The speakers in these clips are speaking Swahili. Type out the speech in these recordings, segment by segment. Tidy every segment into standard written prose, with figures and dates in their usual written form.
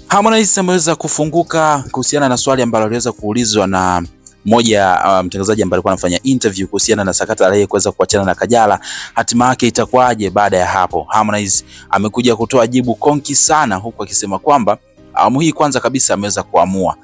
Harmonize ameweza kufunguka kuhusiana na swali ambalo aliweza kuulizwa na mmoja mtangazaji ambaye alikuwa anafanya interview kuhusiana na sakata la yeye kuweza kuachana na Kajala. Hatima yake itakuwaje baada ya hapo? Harmonize amekuja kutoa jibu konki sana, huku akisema kwamba awamu hii kwanza kabisa ameweza kuamua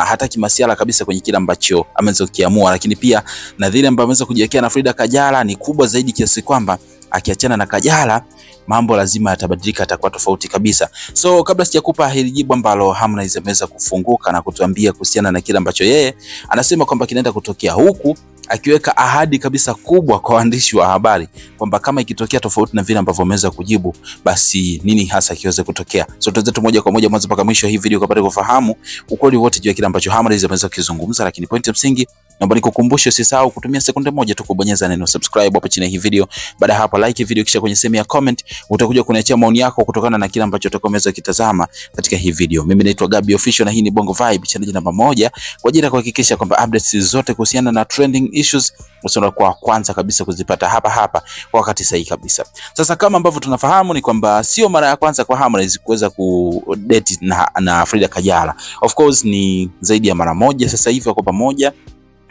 hataki masiala kabisa kwenye kile ambacho ameweza kukiamua, lakini pia na vile ambavyo ameweza kujiwekea na Frida Kajala ni kubwa zaidi kiasi kwamba akiachana na Kajala mambo lazima yatabadilika, atakuwa tofauti kabisa. So kabla sijakupa hili jibu ambalo Harmonize ameweza kufunguka na kutuambia kuhusiana na kile ambacho yeye anasema kwamba kinaenda kutokea, huku akiweka ahadi kabisa kubwa kwa waandishi wa habari kwamba kama ikitokea tofauti na vile ambavyo ameweza kujibu, basi nini hasa kiweze kutokea. So tuanze moja kwa moja mwanzo mpaka mwisho hii video kupata kufahamu ukweli wote juu ya kile ambacho Harmonize ameweza kuzungumza, lakini point ya msingi naomba nikukumbushe usisahau kutumia sekunde moja tu kubonyeza neno subscribe hapo chini ya hii video. Baada ya hapo like video, kisha kwenye sehemu ya comment utakuja kuniachia maoni yako kutokana na kile ambacho utakomeza kitazama katika hii video. Mimi naitwa Gabby Official na hii ni Bongo Vibe channel namba 1 kwa ajili ya kuhakikisha kwamba updates zote kuhusiana na trending issues usora kwa kwanza kabisa kuzipata hapa kwa wakati sahihi kabisa. Sasa kama ambavyo tunafahamu ni kwamba sio mara ya kwanza kwa Harmonize kuweza kudate na Frida Kajala. Of course ni zaidi ya mara moja sasa hivi wako pamoja.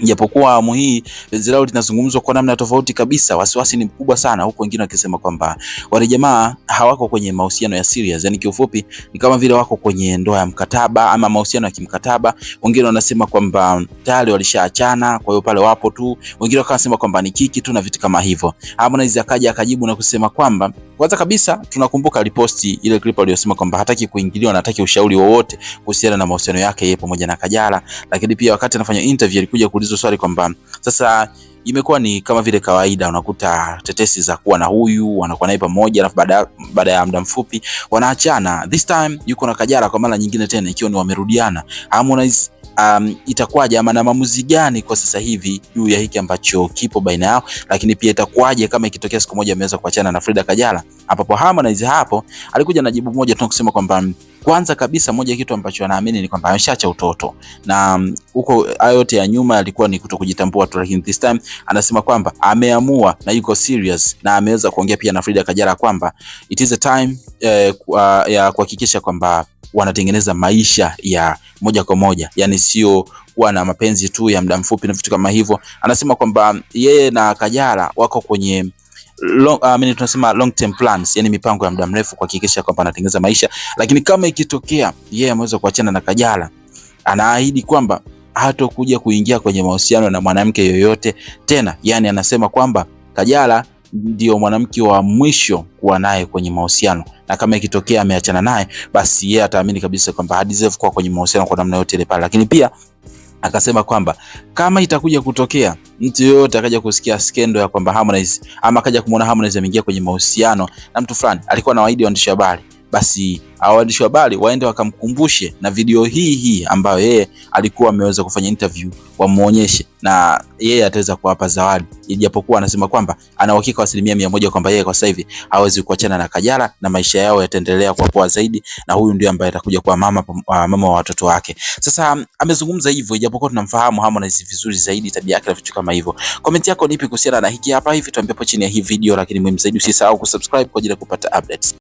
Japokuwa awamu hii penzi lao linazungumzwa kwa namna tofauti kabisa, wasiwasi ni mkubwa sana, huko wengine wakisema kwamba wale jamaa hawako kwenye mahusiano ya serious, yani kiufupi ni kama vile wako kwenye ndoa ya mkataba ama mahusiano ya kimkataba. Wengine wanasema kwamba tayari walishaachana, kwa hiyo pale wapo tu. Wengine wakasema kwamba ni kiki tu na vitu kama hivyo. Harmonize akaja akajibu na kusema kwamba kwanza kabisa tunakumbuka aliposti ile clip aliyosema kwamba hataki kuingiliwa na hataki ushauri wowote kuhusiana na mahusiano yake yeye pamoja na Kajala. Lakini pia wakati anafanya interview alikuja kuulizwa swali kwamba sasa imekuwa ni kama vile kawaida, unakuta tetesi za kuwa na huyu wanakuwa naye pamoja alafu baada ya muda mfupi wanaachana. This time yuko na Kajala kwa mara nyingine tena, ikiwa ni wamerudiana. Harmonize itakuwaje ama na maamuzi gani kwa sasa hivi juu ya hiki ambacho kipo baina yao, lakini pia itakuwaje kama ikitokea siku moja ameweza kuachana na Frida Kajala? Hapo Harmonize hapo alikuja na jibu moja tu kusema kwamba kwanza kabisa moja kitu ambacho anaamini ni kwamba ameshaacha utoto, na huko yote ya nyuma alikuwa ni kutokujitambua tu, lakini this time anasema kwamba ameamua na yuko serious, na ameweza kuongea pia na Frida Kajala kwamba it is a time ya kuhakikisha kwamba wanatengeneza maisha ya moja kwa moja, yani sio kuwa na mapenzi tu ya muda mfupi na vitu kama hivyo. Anasema kwamba yeye na Kajala wako kwenye tunasema long term plans, yani mipango ya muda mrefu kuhakikisha kwamba anatengeneza maisha. Lakini kama ikitokea yeye ameweza kuachana na Kajala, anaahidi kwamba hatakuja kuingia kwenye mahusiano na mwanamke yoyote tena. Yani anasema kwamba Kajala ndio mwanamke wa mwisho kuwa naye kwenye mahusiano, na kama ikitokea ameachana naye, basi yeye ataamini kabisa kwamba hadeserve kuwa kwenye mahusiano kwa namna yote ile pale. Lakini pia akasema kwamba kama itakuja kutokea mtu yoyote akaja kusikia skendo ya kwamba Harmonize ama akaja kumuona Harmonize ameingia kwenye mahusiano na mtu fulani, alikuwa anawaahidi waandishi wa habari, basi waandishi wa habari waende wakamkumbushe na video hii ambayo yeye alikuwa ameweza kufanya interview, wamuonyeshe na yeye ataweza kuwapa zawadi. Ijapokuwa anasema kwamba ana uhakika wa 100% kwamba yeye kwa sasa hivi hawezi kuachana na Kajala na maisha yao yataendelea kwa poa zaidi, na huyu ndiye ambaye atakuja kuwa mama wa watoto wake. Sasa amezungumza hivyo, ijapokuwa tunamfahamu Harmonize vizuri zaidi, tabia yake na vitu kama hivyo. Comment yako nipi kuhusiana na hiki hapa hivi, tuambie hapo chini ya hii video, lakini muhimu zaidi usisahau kusubscribe kwa ajili ya kupata updates.